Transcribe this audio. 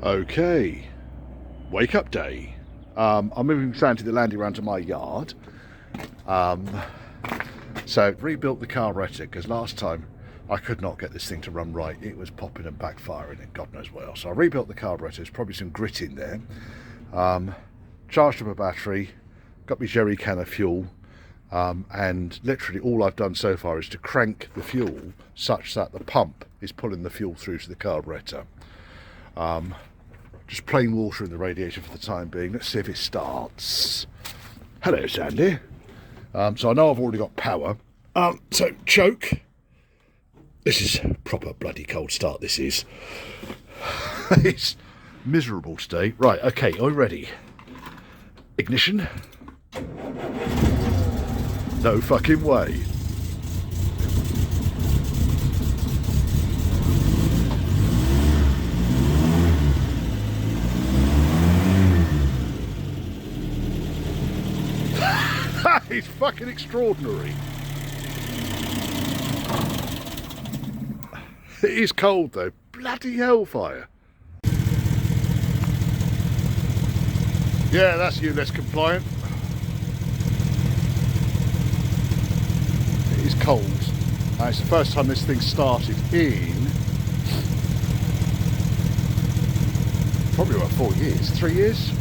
Okay, wake up day. I'm moving Sandy the Landy around to my yard. So rebuilt the carburetor because last time I could not get this thing to run right. It was popping and backfiring and God knows what else. So I rebuilt the carburetor. There's probably some grit in there. Charged up a battery, got my jerry can of fuel, and literally all I've done so far is to crank the fuel such that the pump is pulling the fuel through to the carburetor. Just plain water in the radiator for the time being. Let's see if it starts. Hello, Sandy. So I know I've already got power. So choke. This is a proper bloody cold start, this is. It's miserable today. Right, okay, are we ready? Ignition. No fucking way. It's fucking extraordinary. It is cold though. Bloody hellfire. Yeah, that's you less compliant. It is cold. It's the first time this thing started in probably about 4 years, 3 years.